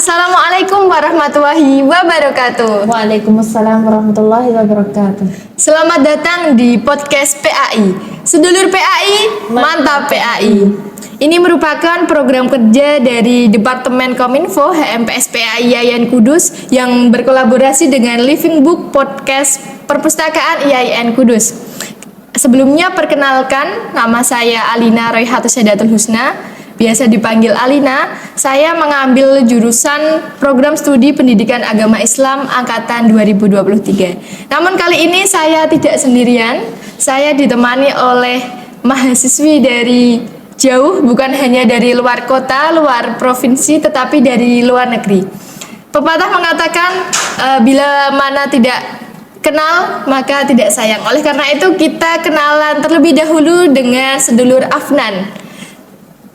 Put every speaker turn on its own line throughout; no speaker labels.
Assalamualaikum warahmatullahi wabarakatuh.
Waalaikumsalam warahmatullahi wabarakatuh.
Selamat datang di podcast PAI. Sedulur PAI, mantap PAI. Ini merupakan program kerja dari Departemen Kominfo HMPS PAI Yayan Kudus yang berkolaborasi dengan Living Book Podcast Perpustakaan IAIN Kudus. Sebelumnya perkenalkan, nama saya Alina Royhatus Sadatul Husna. Biasa dipanggil Alina. Saya mengambil jurusan Program Studi Pendidikan Agama Islam Angkatan 2023. Namun kali ini saya tidak sendirian. Saya ditemani oleh mahasiswi dari jauh, bukan hanya dari luar kota, luar provinsi, tetapi dari luar negeri. Pepatah mengatakan, bila mana tidak kenal, maka tidak sayang. Oleh karena itu, kita kenalan terlebih dahulu dengan sedulur Afnan.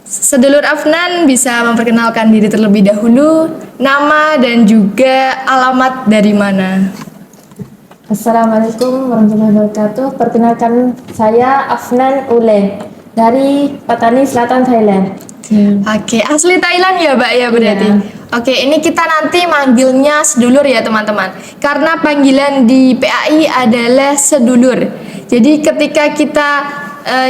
Sedulur Afnan bisa memperkenalkan diri terlebih dahulu, nama dan juga alamat dari mana.
Assalamualaikum warahmatullahi wabarakatuh. Perkenalkan, saya Afnan Ule dari Patani Selatan, Thailand.
Oke, asli Thailand ya, Mbak ya berarti.
Iya.
Oke, ini kita nanti manggilnya sedulur ya teman-teman. Karena panggilan di PAI adalah sedulur. Jadi ketika kita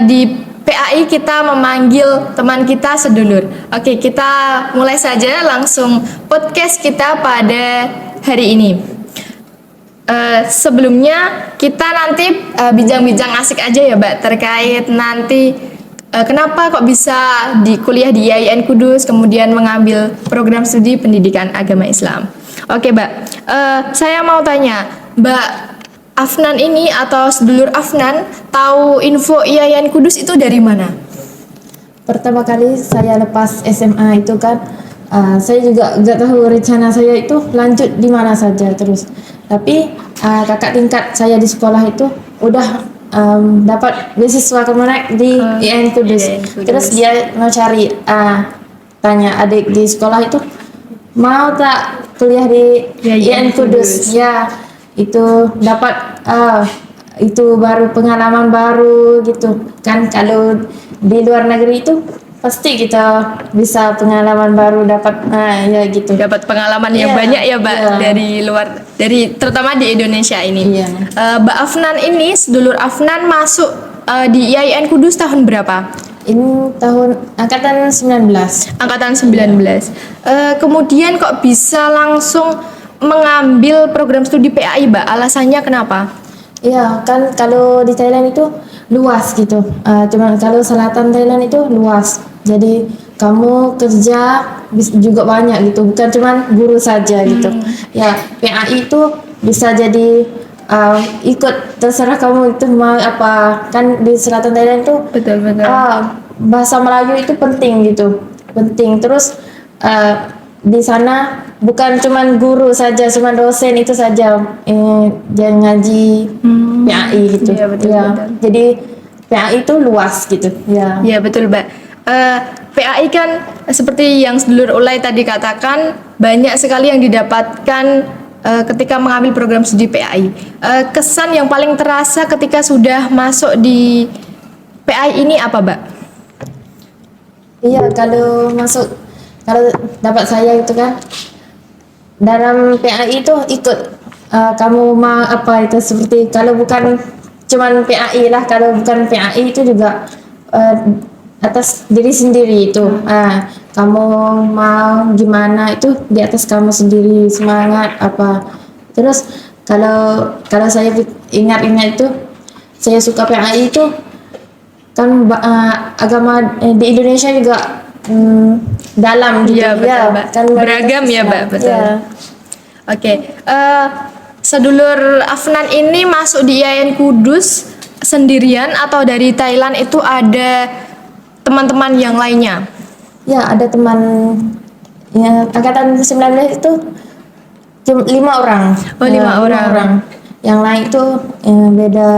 di PAI kita memanggil teman kita sedulur. Oke, kita mulai saja langsung podcast kita pada hari ini. Sebelumnya kita nanti bincang-bincang asik aja ya, Mbak, terkait nanti kenapa kok bisa di kuliah di IAIN Kudus, kemudian mengambil program studi pendidikan agama Islam. Oke, Mbak, saya mau tanya, Mbak Afnan ini atau sedulur Afnan tahu info IAIN Kudus itu dari mana?
Pertama kali saya lepas SMA itu kan, saya juga nggak tahu rencana saya itu lanjut di mana saja terus. Tapi kakak tingkat saya di sekolah itu udah dapat beasiswa kemana di IAIN Kudus. Terus dia mau cari, tanya adik di sekolah itu mau tak kuliah di IAIN Kudus. Ya, itu dapat itu baru pengalaman baru gitu kan. Kalau di luar negeri itu pasti kita bisa pengalaman baru dapat, ya gitu.
Dapat pengalaman yang banyak ya, Mbak, dari luar, dari terutama di Indonesia ini.
Iya.
Mbak Afnan ini, sedulur Afnan masuk di IAIN Kudus tahun berapa?
Ini tahun angkatan 19.
Angkatan 19. Kemudian kok bisa langsung mengambil program studi PAI, Mbak? Alasannya kenapa?
Iya, kan kalau di Thailand itu luas gitu. Cuman kalau selatan Thailand itu luas. Jadi kamu kerja juga banyak gitu, bukan cuman guru saja gitu. Ya, PAI itu bisa jadi ikut, terserah kamu itu mau apa. Kan di selatan Thailand itu
Betul.
bahasa Melayu itu penting gitu. Penting. Terus di sana bukan cuman guru saja, cuma dosen itu saja yang ngaji PAI gitu.
Iya, betul.
Jadi PAI itu luas gitu. Ya.
Ya, betul, Mbak. PAI kan seperti yang sedulur Ulay tadi katakan, banyak sekali yang didapatkan ketika mengambil program studi PAI. Kesan yang paling terasa ketika sudah masuk di PAI ini apa, Mbak?
Iya, kalau dapat saya itu kan dalam PAI itu ikut, kamu mau apa itu, seperti kalau bukan cuman PAI lah, kalau bukan PAI itu juga atas diri sendiri itu. Kamu mau gimana itu di atas kamu sendiri, semangat apa. Terus kalau saya ingat-ingat itu, saya suka PAI itu kan agama di Indonesia juga dalam gitu.
Iya, betul, Mbak.
Kan
Beragam ya, Mbak, betul.
Ya.
Oke, sedulur Afnan ini masuk di IAIN Kudus sendirian atau dari Thailand itu ada teman-teman yang lainnya?
Ya, ada teman ya, angkatan 19 itu 5 orang.
Oh, 5 orang.
Yang lain itu beda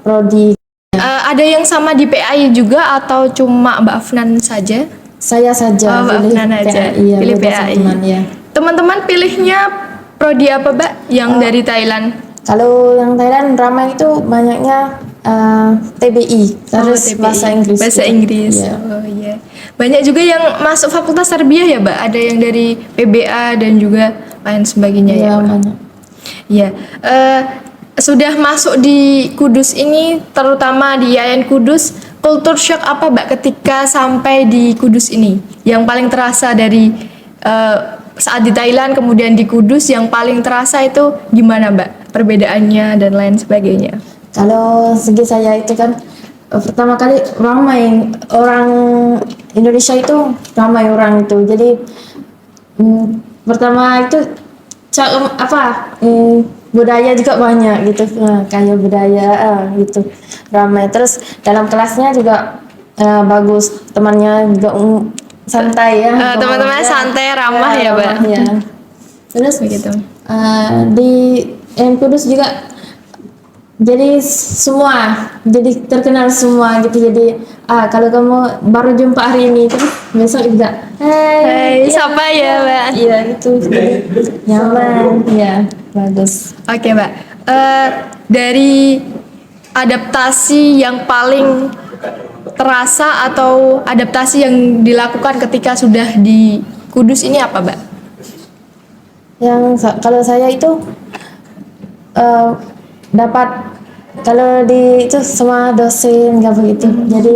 prodi.
Ada yang sama di PAI juga atau cuma Mbak Afnan saja?
Saya saja.
Mbak Afnan aja.
Iya,
Pilih
beda
PAI.
teman, ya.
Teman-teman pilihnya prodi apa, Mbak? Yang dari Thailand?
Kalau yang Thailand ramai itu banyaknya TBI, terus
TBI.
bahasa Inggris.
Bahasa
gitu.
Inggris.
Iya.
Oh iya. Banyak juga yang masuk fakultas tarbiyah ya, Mbak. Ada yang dari PBA dan juga lain sebagainya ya,
Iya,
Mbak.
banyak.
Iya. Sudah masuk di Kudus ini, terutama di Yayan Kudus, kultur shock apa, Mbak, ketika sampai di Kudus ini? Yang paling terasa dari saat di Thailand kemudian di Kudus, yang paling terasa itu gimana, Mbak? Perbedaannya dan lain sebagainya.
Kalau segi saya itu kan pertama kali ramai orang Indonesia itu, ramai orang itu. Jadi pertama itu budaya juga banyak gitu. Nah, kayak budaya gitu ramai. Terus dalam kelasnya juga bagus, temannya juga santai ya.
Teman-teman santai, ramah ya, Mbak.
ramah, ya. Terus
Begitu.
di Kudus juga jadi jadi terkenal semua gitu. Jadi kalau kamu baru jumpa hari ini terus besok juga
Hai, siapa ya, Mbak?
iya gitu. Jadi nyaman ya, bagus.
Oke, Mbak. Dari adaptasi yang paling terasa atau adaptasi yang dilakukan ketika sudah di Kudus ini apa, Mbak?
Kalau saya itu dapat, kalau di itu sama dosen nggak begitu, jadi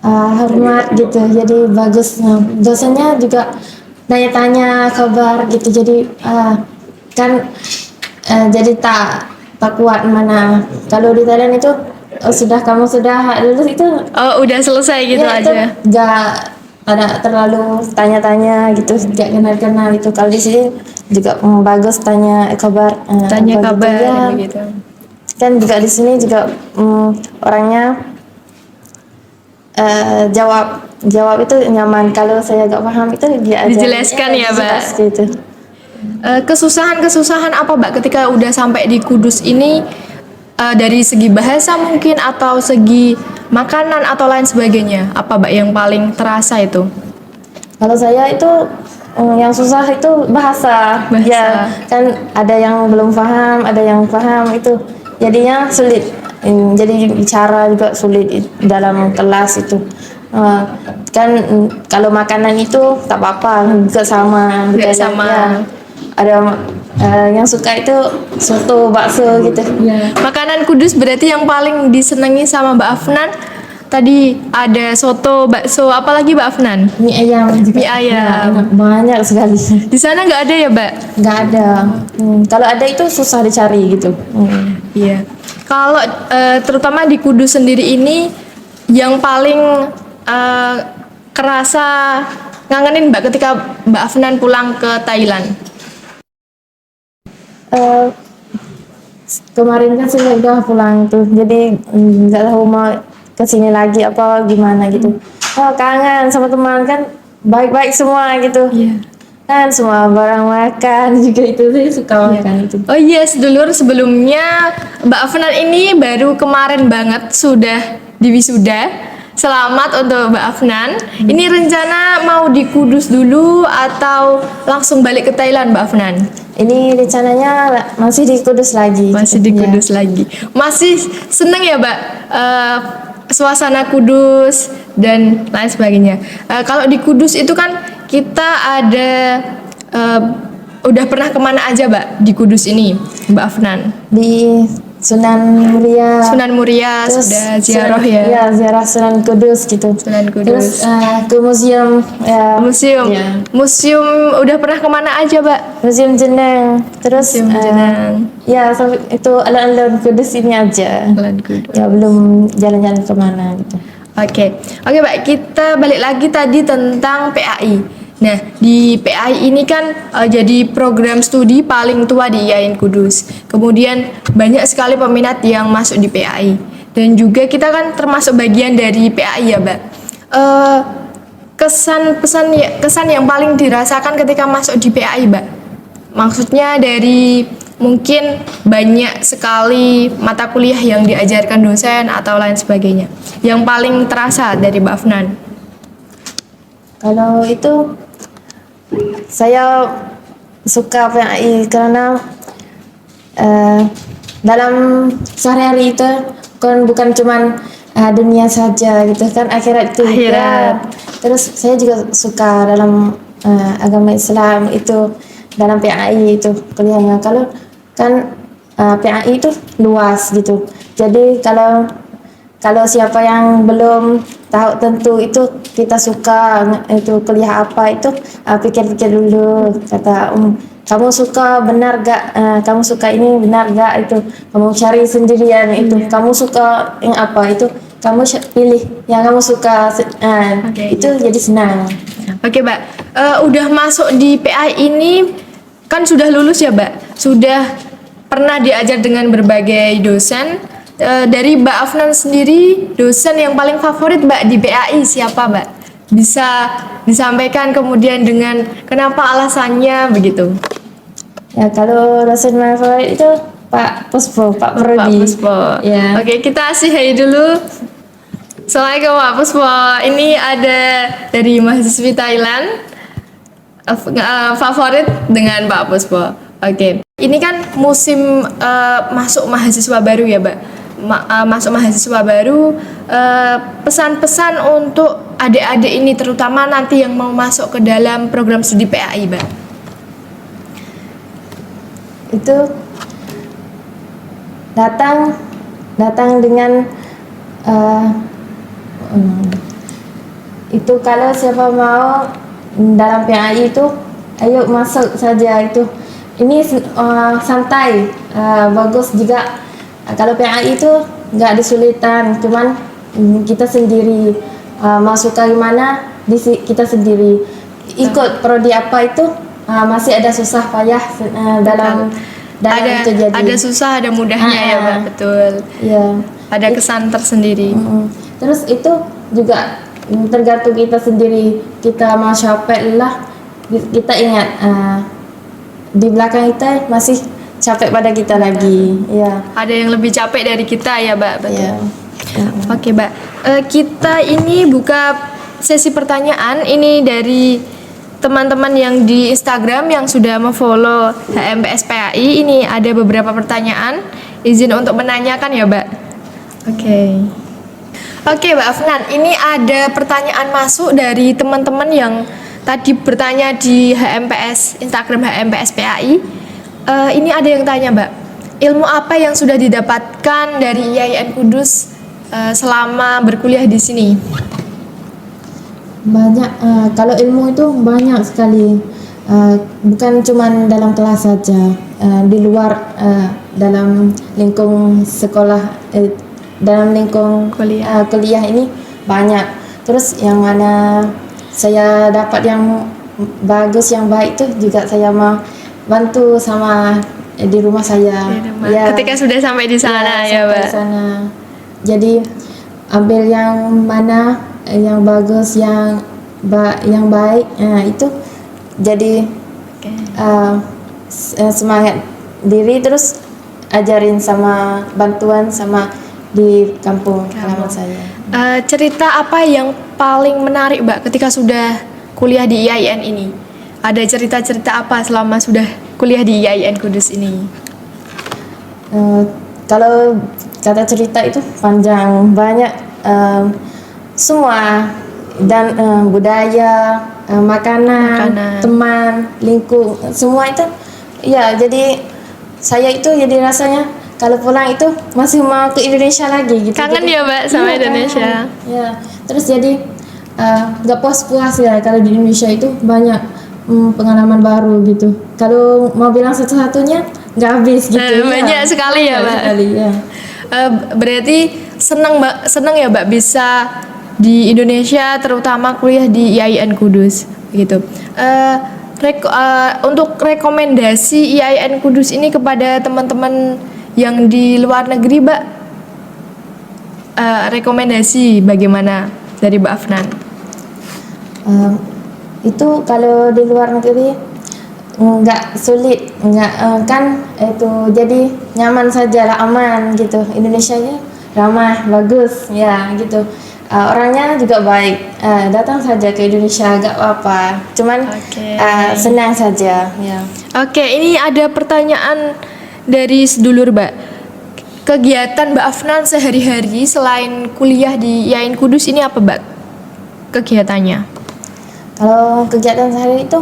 hormat gitu, jadi bagus. Nah, dosennya juga tanya-tanya kabar gitu, jadi kan jadi tak kuat mana. Kalau di Thailand itu kamu sudah lulus itu
Oh, udah selesai gitu
ya, itu
aja.
nggak ada terlalu tanya-tanya gitu, nggak kenal-kenal itu. Kalau di sini juga bagus, tanya kabar,
Tanya
apa gitu,
kabar
ya.
begitu.
Kan juga di sini juga orangnya jawab itu nyaman. Kalau saya nggak paham itu dia aja
Dijelaskan ya, Mbak.
dijelas gitu.
Kesusahan-kesusahan apa, Mbak, ketika udah sampai di Kudus ini, dari segi bahasa mungkin atau segi makanan atau lain sebagainya? Apa, Mbak, yang paling terasa itu?
Kalau saya itu yang susah itu bahasa. Ya, kan ada yang belum paham, ada yang paham itu. Jadinya sulit. Jadi bicara juga sulit dalam kelas itu. Kan kalau makanan itu tak apa-apa, juga sama.
Juga
Beda,
sama.
ya. Ada yang suka itu soto, bakso gitu.
Makanan Kudus berarti yang paling disenangi sama Mbak Afnan. Tadi ada soto, bakso, apalagi Mbak Afnan?
Mie ayam juga.
Mie ayam.
Ya, enak, banyak sekali.
Di sana nggak ada ya, Mbak?
Nggak ada. Kalau ada itu susah dicari gitu.
Iya. Kalau terutama di Kudus sendiri ini, yang paling kerasa ngangenin, Mbak, ketika Mbak Afnan pulang ke Thailand?
Kemarin kan saya udah pulang tuh, jadi nggak tahu mau kesini lagi apa gimana gitu. Kangen sama teman, kan baik-baik semua gitu.
Iya.
Kan semua barang makan juga itu, saya suka makan itu.
Oh iya, sedulur, sebelumnya Mbak Afnan ini baru kemarin banget sudah diwisuda. Selamat untuk Mbak Afnan. Ini rencana mau di Kudus dulu atau langsung balik ke Thailand, Mbak Afnan?
Ini rencananya masih di Kudus lagi.
Masih di
Ya.
Kudus lagi. Masih seneng ya, Mbak? Suasana Kudus dan lain sebagainya. Kalau di Kudus itu kan kita ada udah pernah kemana aja, Mbak, di Kudus ini, Mbak Afnan?
Di Sunan Muria.
Sunan Muria sudah ziarah ya.
Ya, ziarah Sunan Kudus gitu.
Sunan Kudus.
Terus ke museum ya.
Museum.
Ya.
Museum udah pernah kemana aja, Mbak?
Museum Jeneng. Terus
Museum Jeneng.
ya itu alun-alun Kudus ini aja.
Alun Kudus.
Ya, belum jalan-jalan kemana gitu.
Oke, Mbak, kita balik lagi tadi tentang PAI. Nah, di PAI ini kan jadi program studi paling tua di IAIN Kudus. Kemudian banyak sekali peminat yang masuk di PAI. Dan juga kita kan termasuk bagian dari PAI ya, Mbak. Kesan yang paling dirasakan ketika masuk di PAI, Mbak. Maksudnya dari mungkin banyak sekali mata kuliah yang diajarkan dosen atau lain sebagainya. Yang paling terasa dari Mbak Afnan?
Kalau itu saya suka PAI karena dalam sehari-hari itu bukan cuman dunia saja gitu kan, akhirat itu
Akhirat.
ya. Terus saya juga suka dalam agama Islam itu, dalam PAI itu kuliahnya. Kalau kan PAI itu luas gitu. Jadi kalau siapa yang belum tahu tentu itu kita suka itu kuliah apa itu, pikir-pikir dulu, kata kamu suka benar gak, kamu suka ini benar gak, itu kamu cari sendirian itu, kamu suka yang apa itu kamu pilih yang kamu suka,
Oke,
itu jadi senang.
Oke, Mbak. Udah masuk di PAI ini kan sudah lulus ya, Mbak? Sudah pernah diajar dengan berbagai dosen. Dari Mbak Afnan sendiri, dosen yang paling favorit Mbak di PAI siapa, Mbak? Bisa disampaikan kemudian dengan kenapa alasannya begitu?
Ya kalau dosen favorit itu Pak Puspo, Pak
Pak
Prodi.
Puspo.
Ya.
Oke, kita say hi dulu. Assalamualaikum Pak Puspo. Ini ada dari mahasiswi Thailand. Favorit dengan Pak Puspo. Oke. Ini kan musim masuk mahasiswa baru ya, Mbak. Masuk mahasiswa baru, pesan-pesan untuk adik-adik ini terutama nanti yang mau masuk ke dalam program studi PAI, Mbak.
Itu datang dengan itu kalau siapa mau dalam PAI itu ayo masuk saja itu. Ini santai, bagus juga. Kalau PAI itu nggak disulitan, cuman kita sendiri mau suka gimana kita sendiri ikut prodi apa itu, masih ada susah payah dalam itu jadi.
Ada susah, ada mudahnya ya, Mbak. Betul.
Iya.
Ada kesan tersendiri.
Terus itu juga tergantung kita sendiri, kita mau capek lah, kita ingat di belakang kita masih capek pada kita lagi. Ya.
Ada yang lebih capek dari kita ya, Mbak. Betul.
Ya.
Oke, Mbak. Kita ini buka sesi pertanyaan ini dari teman-teman yang di Instagram yang sudah memfollow HMPS PAI. Ini ada beberapa pertanyaan. Izin untuk menanyakan ya, Mbak. Oke, Mbak Afnan. Ini ada pertanyaan masuk dari teman-teman yang tadi bertanya di HMPS Instagram HMPS PAI. Ini ada yang tanya, Mbak. Ilmu apa yang sudah didapatkan dari IAIN Kudus selama berkuliah di sini?
Banyak, kalau ilmu itu banyak sekali, bukan cuma dalam kelas saja, di luar, dalam lingkung sekolah, dalam lingkung kuliah ini banyak. Terus yang mana saya dapat yang bagus, yang baik itu juga saya mau bantu sama di rumah saya.
Ya. Ketika sudah sampai di sana ya, Mbak.
Sana. Jadi ambil yang mana yang bagus, yang baik, itu jadi semangat diri, terus ajarin sama bantuan sama di kampung halaman saya.
Cerita apa yang paling menarik, Mbak, ketika sudah kuliah di IAIN ini? Ada cerita-cerita apa selama sudah kuliah di IAIN Kudus ini?
Kalau kata cerita itu panjang, banyak, semua, dan budaya, makanan, teman, lingkung, semua itu. Ya, jadi saya itu jadi rasanya kalau pulang itu masih mau ke Indonesia lagi gitu.
Kangen
jadi,
ya, Mbak, sama Indonesia.
Ya, terus jadi nggak puas-puas ya kalau di Indonesia itu banyak pengalaman baru gitu. Kalau mau bilang satu-satunya nggak habis gitu.
Banyak sekali ya, Mbak.
Ya.
Berarti senang ya, Mbak, bisa di Indonesia, terutama kuliah di IAIN Kudus gitu. Untuk rekomendasi IAIN Kudus ini kepada teman-teman yang di luar negeri, Mbak, rekomendasi bagaimana dari Mbak Afnan?
Itu kalau di luar negeri nggak sulit, nggak kan itu jadi nyaman saja lah, aman gitu. Indonesianya ramah, bagus ya gitu. Orangnya juga baik, datang saja ke Indonesia gak apa-apa, cuman senang saja ya.
Oke, ini ada pertanyaan dari sedulur, Mbak. kegiatan Mbak Afnan sehari-hari selain kuliah di IAIN Kudus ini apa Mbak kegiatannya?
Kalau kegiatan sehari itu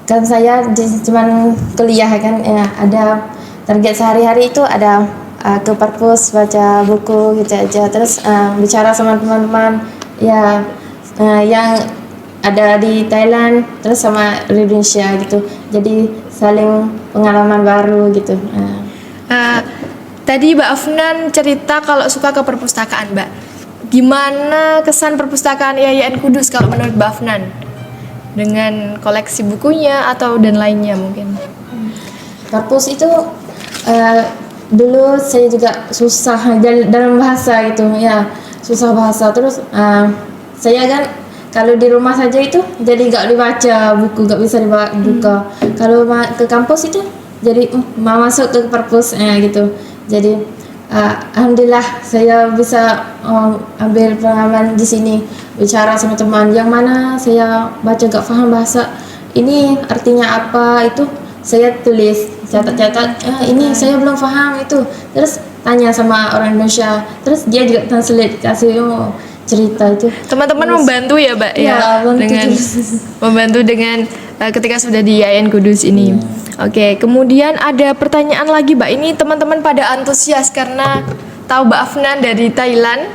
kan saya cuman kuliah kan ya, ada target sehari-hari itu ada ke perpus baca buku gitu aja, terus bicara sama teman-teman ya yang ada di Thailand terus sama di Indonesia gitu, jadi saling pengalaman baru gitu.
Tadi Mbak Afnan cerita kalau suka ke perpustakaan Mbak. Gimana kesan perpustakaan IAIN Kudus kalau menurut Mbak Afnan? Dengan koleksi bukunya atau dan lainnya mungkin?
Perpus itu dulu saya juga susah dalam bahasa gitu ya, susah bahasa, terus saya kan kalau di rumah saja itu jadi gak dibaca buku, gak bisa dibuka. Kalau ke kampus itu jadi mau masuk ke perpus gitu. Jadi alhamdulillah saya bisa ambil pengalaman di sini, bicara sama teman yang mana saya baca gak paham bahasa ini artinya apa, itu saya tulis catat-catat ini saya belum paham itu, terus tanya sama orang Indonesia, terus dia juga translate kasih cerita itu.
Teman-teman
Terus,
membantu ya Mbak
ya,
dengan membantu dengan ketika sudah di IAIN Kudus ini. Oke, kemudian ada pertanyaan lagi Mbak. Ini teman-teman pada antusias karena tahu Mbak Afnan dari Thailand,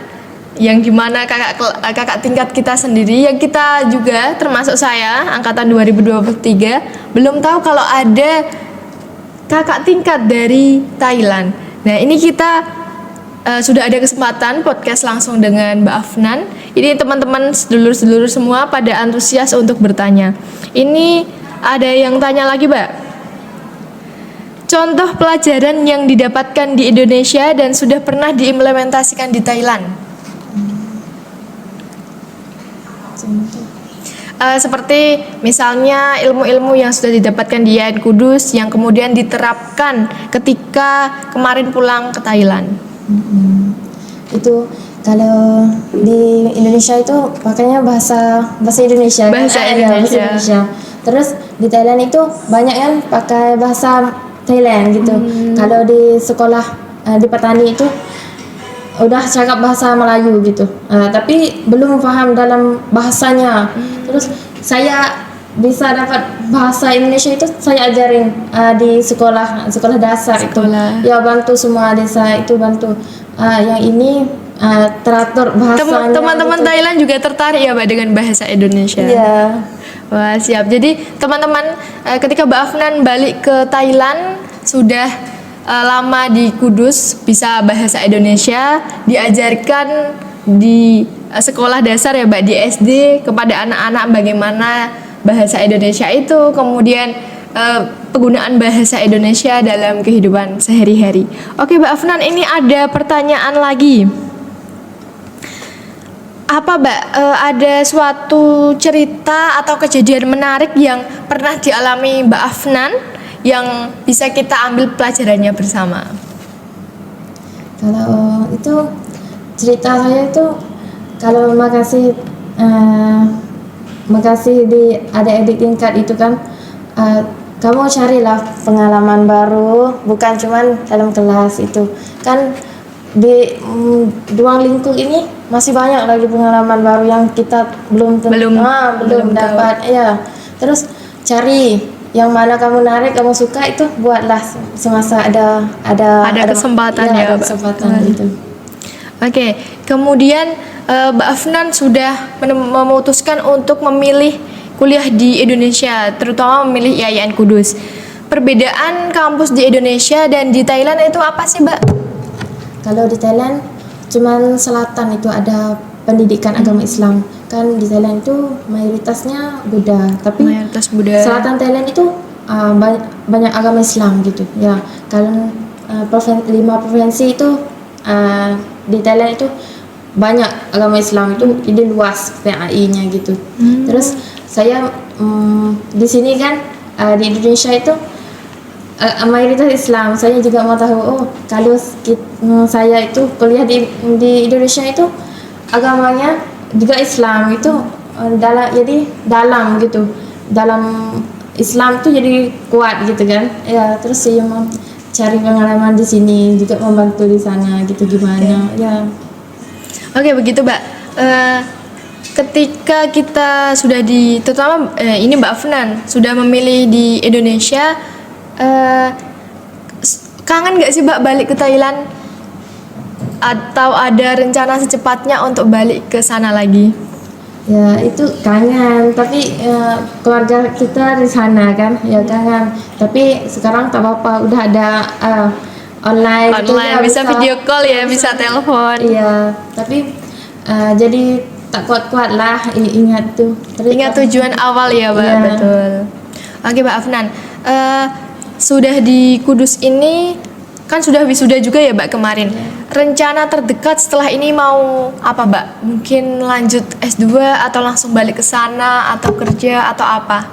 yang dimana kakak tingkat kita sendiri, yang kita juga termasuk saya angkatan 2023 belum tahu kalau ada kakak tingkat dari Thailand. Nah ini kita sudah ada kesempatan podcast langsung dengan Mbak Afnan. Ini teman-teman sedulur-sedulur semua pada antusias untuk bertanya. Ini ada yang tanya lagi Mbak. Contoh pelajaran yang didapatkan di Indonesia dan sudah pernah diimplementasikan di Thailand. Seperti misalnya ilmu-ilmu yang sudah didapatkan di IAIN Kudus yang kemudian diterapkan ketika kemarin pulang ke Thailand.
Itu kalau di Indonesia itu pakainya bahasa Indonesia.
Bahasa Indonesia.
Terus di Thailand itu banyak kan pakai bahasa Thailand gitu. Kalau di sekolah di petani itu udah cakap bahasa Melayu gitu, tapi belum paham dalam bahasanya. Terus saya bisa dapat bahasa Indonesia itu saya ajarin di sekolah dasar itu ya, bantu semua desa itu bantu yang ini teratur bahasanya.
Teman-teman
gitu.
Thailand juga tertarik ya Mbak dengan bahasa Indonesia.
Iya.
Wah siap. Jadi teman-teman ketika Mbak Afnan balik ke Thailand sudah lama di Kudus, bisa bahasa Indonesia, diajarkan di sekolah dasar ya Mbak, di SD kepada anak-anak bagaimana bahasa Indonesia itu, kemudian penggunaan bahasa Indonesia dalam kehidupan sehari-hari. Oke Mbak Afnan, ini ada pertanyaan lagi. Apa Mbak, ada suatu cerita atau kejadian menarik yang pernah dialami Mbak Afnan yang bisa kita ambil pelajarannya bersama?
Kalau itu cerita saya itu kalau makasih di adik-adik tingkat itu kan, kamu carilah pengalaman baru, bukan cuman dalam kelas itu kan. Di ruang lingkup ini masih banyak lagi pengalaman baru yang kita belum dapat ya. Terus cari yang mana kamu narik, kamu suka, itu buatlah semasa ada
kesempatan ya,
ada kesempatan gitu.
Oke, kemudian Mbak Afnan sudah memutuskan untuk memilih kuliah di Indonesia, terutama memilih IAIN Kudus. Perbedaan kampus di Indonesia dan di Thailand itu apa sih Mbak?
Kalau di Thailand cuman selatan itu ada pendidikan agama Islam. Kan di Thailand itu mayoritasnya Buddha, tapi selatan Thailand itu banyak agama Islam gitu. Ya, kalau 5 provinsi itu di Thailand itu banyak agama Islam itu, jadi luas PAI-nya gitu. Terus saya di sini kan di Indonesia itu mayoritas Islam. Saya juga mau tahu, kalau saya itu kuliah di Indonesia itu agamanya juga Islam itu dalam gitu, dalam Islam itu jadi kuat gitu kan ya. Terus saya mau cari pengalaman di sini, juga membantu di sana gitu gimana. Ya.
Oke, begitu Mbak. Ketika kita sudah terutama ini Mbak Afnan sudah memilih di Indonesia, kangen nggak sih Mbak balik ke Thailand? Atau ada rencana secepatnya untuk balik ke sana lagi?
Ya itu kangen, tapi keluarga kita di sana kan, ya kangen. Tapi sekarang tak apa-apa, udah ada online gitu ya,
Bisa video call ya, bisa telepon.
Iya, tapi jadi tak kuat-kuat lah ingat tuh. Terus
Ingat tujuan awal ya Mbak,
Iya.
betul. Oke Mbak Afnan, sudah di Kudus ini kan sudah wisuda juga ya Mbak kemarin. Rencana terdekat setelah ini mau apa Mbak? Mungkin lanjut S2 atau langsung balik ke sana atau kerja atau apa?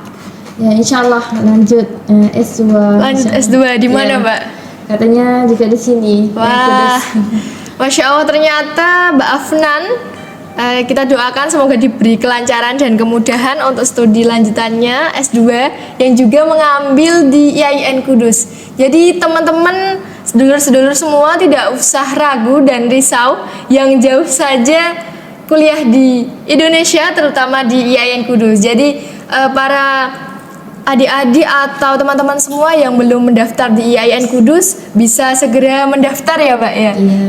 Ya insya Allah lanjut S2.
Lanjut
Insya Allah.
S2 di mana
Ya,
Mbak?
Katanya juga di sini.
Wah, Masya Allah, ternyata Mbak Afnan, kita doakan semoga diberi kelancaran dan kemudahan untuk studi lanjutannya S2 yang juga mengambil di IAIN Kudus. Jadi teman-teman, sedulur-sedulur semua tidak usah ragu dan risau, yang jauh saja kuliah di Indonesia terutama di IAIN Kudus. Jadi para adik-adik atau teman-teman semua yang belum mendaftar di IAIN Kudus bisa segera mendaftar ya Mbak ya.
Iya.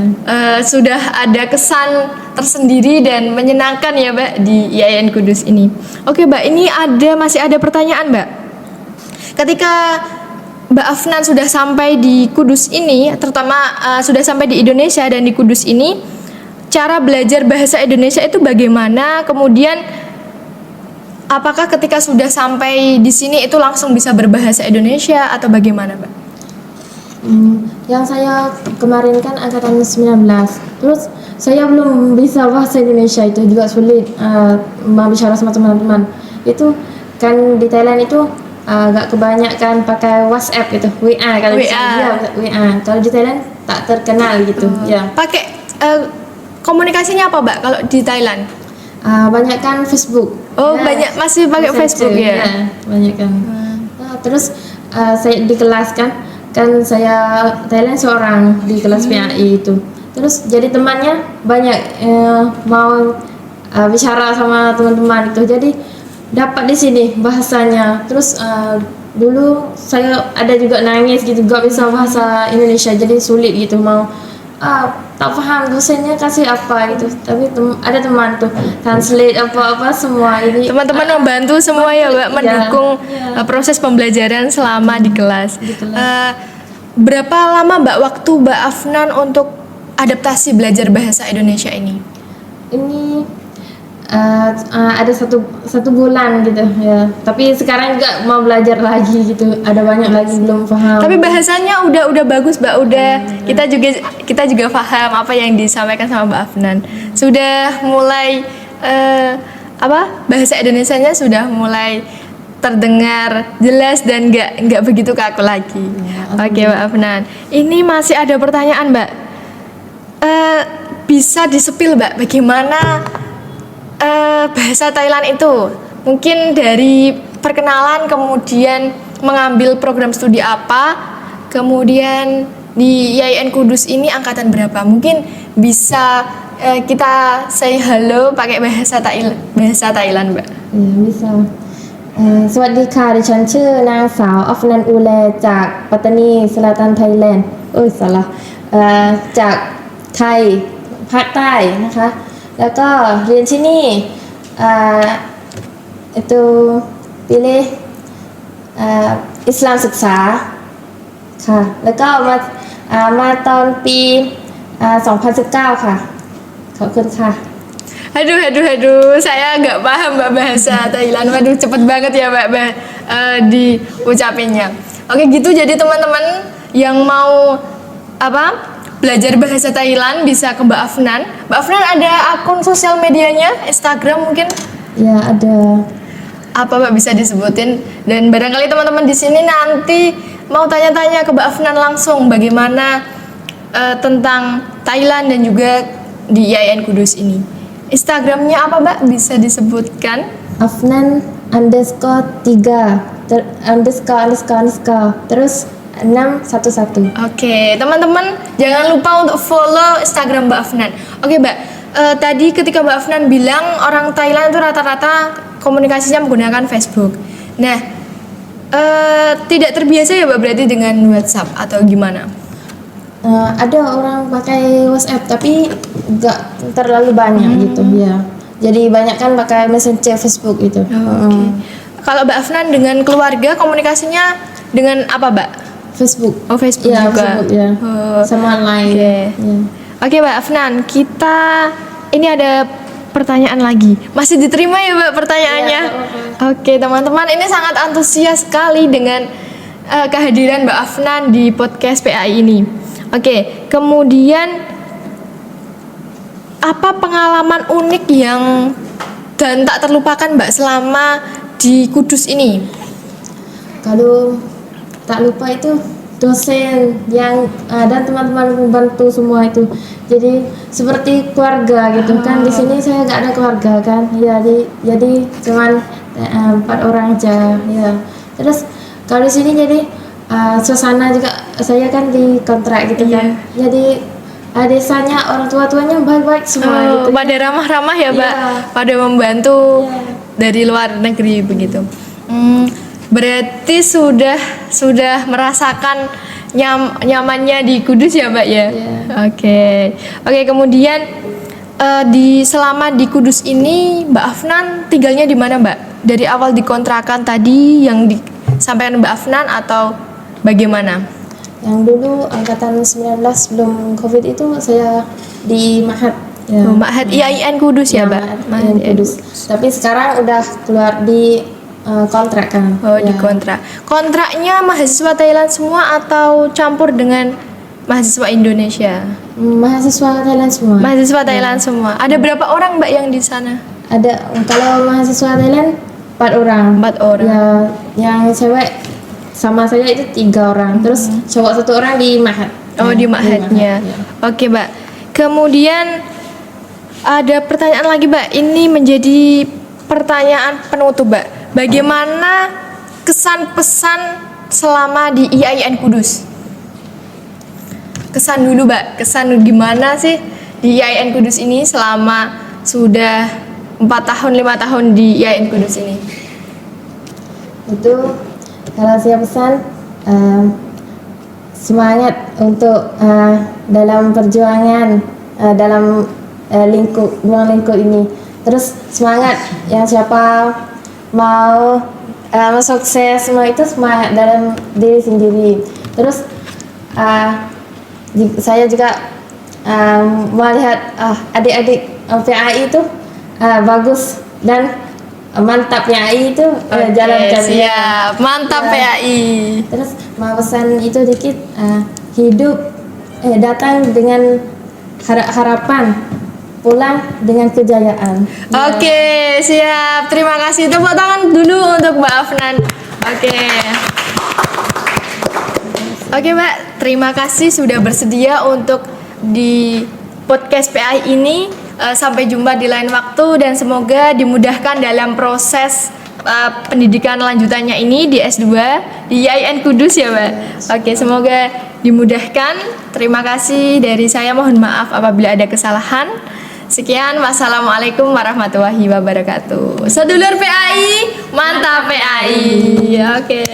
Sudah ada kesan tersendiri dan menyenangkan ya Mbak di IAIN Kudus ini. Oke Mbak, ini masih ada pertanyaan Mbak. Ketika Mbak Afnan sudah sampai di Kudus ini, terutama sudah sampai di Indonesia dan di Kudus ini, cara belajar bahasa Indonesia itu bagaimana? Kemudian apakah ketika sudah sampai di sini itu langsung bisa berbahasa Indonesia atau bagaimana, Mbak?
Yang saya kemarin kan angkatan 19. Terus saya belum bisa bahasa Indonesia, itu juga sulit berbicara sama teman-teman. Itu kan di Thailand itu agak kebanyakan pakai WhatsApp gitu, WA kalau di sini ya, WA. Kalau di Thailand tak terkenal gitu. Ya.
Pakai komunikasinya apa, Mbak, kalau di Thailand?
Banyak kan Facebook.
Oh, banyak masih pakai Facebook ya?
Banyak kan. Nah, terus saya di kelas kan saya Thailand seorang di kelas PAI itu. Terus jadi temannya banyak mau bicara sama teman-teman itu. Jadi dapat di sini bahasanya. Terus dulu saya ada juga nangis gitu, gak bisa bahasa Indonesia, jadi sulit gitu mau tak paham dosennya kasih apa gitu. Tapi ada teman tuh translate apa-apa semua ini.
Teman-teman membantu semua ya Mbak, mendukung proses pembelajaran selama di kelas. Berapa lama Mbak waktu Mbak Afnan untuk adaptasi belajar bahasa Indonesia ini?
Ini ada satu bulan gitu ya. Tapi sekarang juga mau belajar lagi gitu. Ada banyak lagi belum paham.
Tapi bahasanya udah bagus Mbak, udah kita juga paham apa yang disampaikan sama Mbak Afnan. Sudah mulai bahasa Indonesianya sudah mulai terdengar jelas dan nggak begitu kaku lagi. Oke Mbak Afnan. Ini masih ada pertanyaan Mbak. Bisa disepil Mbak bagaimana bahasa Thailand itu? Mungkin dari perkenalan, kemudian mengambil program studi apa, kemudian di IAIN Kudus ini angkatan berapa? Mungkin bisa kita say hello pakai bahasa Thailand Mbak.
Bisa. สวัสดีค่ะดิฉันชื่อนางสาวอัฟนันอูแลจากปัตตานีสลาตันไทยแลนด์จากไทยภาคใต้นะคะ แล้วก็เรียนที่นี่pilihอิสลามศึกษาค่ะ แล้วก็มาตอนปี 2019 ค่ะ ขอบคุณค่ะ
Aduh, saya nggak paham Mbak bahasa Thailand. Waduh, cepet banget ya Mbak diucapinnya. Oke, gitu. Jadi teman-teman yang mau belajar bahasa Thailand bisa ke Mbak Afnan. Mbak Afnan ada akun sosial medianya, Instagram mungkin?
Ya, ada.
Apa Mbak bisa disebutin? Dan barangkali teman-teman di sini nanti mau tanya-tanya ke Mbak Afnan langsung bagaimana tentang Thailand dan juga di IAIN Kudus ini. Instagramnya apa Mbak? Bisa disebutkan?
Afnan _3 ___. Terus 611.
Oke, teman-teman jangan lupa untuk follow Instagram Mbak Afnan. Oke, Mbak. Tadi ketika Mbak Afnan bilang orang Thailand itu rata-rata komunikasinya menggunakan Facebook. Nah, tidak terbiasa ya Mbak berarti dengan WhatsApp atau gimana?
Ada orang pakai WhatsApp tapi nggak terlalu banyak gitu ya. Jadi banyak kan pakai Messenger Facebook itu.
Oke. Kalau Mbak Afnan dengan keluarga komunikasinya dengan apa Mbak?
Facebook.
Oh Facebook
Ya,
juga.
Facebook, ya.
Oh.
Sama line.
Oke.
Ya.
Oke Mbak Afnan, kita ini ada pertanyaan lagi. Masih diterima ya Mbak pertanyaannya?
Iya,
Oke teman-teman, ini sangat antusias sekali dengan kehadiran Mbak Afnan di podcast PAI ini. Oke, kemudian apa pengalaman unik yang dan tak terlupakan Mbak selama di Kudus ini?
Kalau tak lupa itu dosen yang dan teman-teman membantu semua itu. Jadi seperti keluarga gitu kan. Di sini saya nggak ada keluarga kan. Ya, jadi cuman 4 orang aja. Ya. Terus kalau di sini jadi suasana juga saya kan di kontrak gitu kan. Jadi desanya orang tua-tuanya baik-baik semua gitu.
Pada ramah-ramah ya Mbak,
Iya.
pada membantu
Iya.
dari luar negeri begitu. Berarti sudah merasakan nyamannya di Kudus ya Mbak ya.
Iya.
Oke kemudian selama di Kudus ini Mbak Afnan tinggalnya di mana Mbak? Dari awal dikontrakan tadi yang disampaikan Mbak Afnan atau bagaimana?
Yang dulu angkatan 19 sebelum Covid itu saya di Mahat. Ya.
Ma'had IAIN Kudus ya Mbak?
Mahat
IAIN
Kudus. Tapi sekarang udah keluar di kontrak kan.
Oh
Ya.
di kontrak. Kontraknya mahasiswa Thailand semua atau campur dengan mahasiswa Indonesia?
Mahasiswa Thailand semua.
Mahasiswa Thailand semua. Ada berapa orang Mbak yang di sana?
Ada kalau mahasiswa Thailand 4 orang.
4 orang.
Ya, yang cewek sama saya itu 3 orang. Terus cowok 1 orang di Mahat.
Oh
Ya,
di Ma'hadnya.
Mahat, ya.
Oke Mbak. Kemudian ada pertanyaan lagi Mbak. Ini menjadi pertanyaan penutup Mbak. Bagaimana kesan pesan selama di IAIN Kudus? Kesan dulu Mbak. Kesan gimana sih di IAIN Kudus ini selama sudah 4 tahun 5 tahun di IAIN Kudus ini?
Itu kalau saya pesan semangat untuk dalam perjuangan dalam ruang lingkup ini. Terus semangat yang siapa mau sukses semua itu semangat dalam diri sendiri. Terus saya juga melihat adik-adik PAI itu bagus dan mantap PAI itu jalan
Siap. Mantap PAI.
Terus mau pesan itu dikit hidup datang dengan harapan, pulang dengan kejayaan.
Oke, siap. Terima kasih. Tepuk tangan dulu untuk Mbak Afnan. Oke, Mbak. Terima kasih sudah bersedia untuk di podcast PAI ini. Sampai jumpa di lain waktu dan semoga dimudahkan dalam proses pendidikan lanjutannya ini di S2 di IAIN Kudus ya, Mbak. Oke, semoga dimudahkan. Terima kasih dari saya. Mohon maaf apabila ada kesalahan. Sekian, wassalamualaikum warahmatullahi wabarakatuh. Sedulur PAI, mantap PAI. Oke.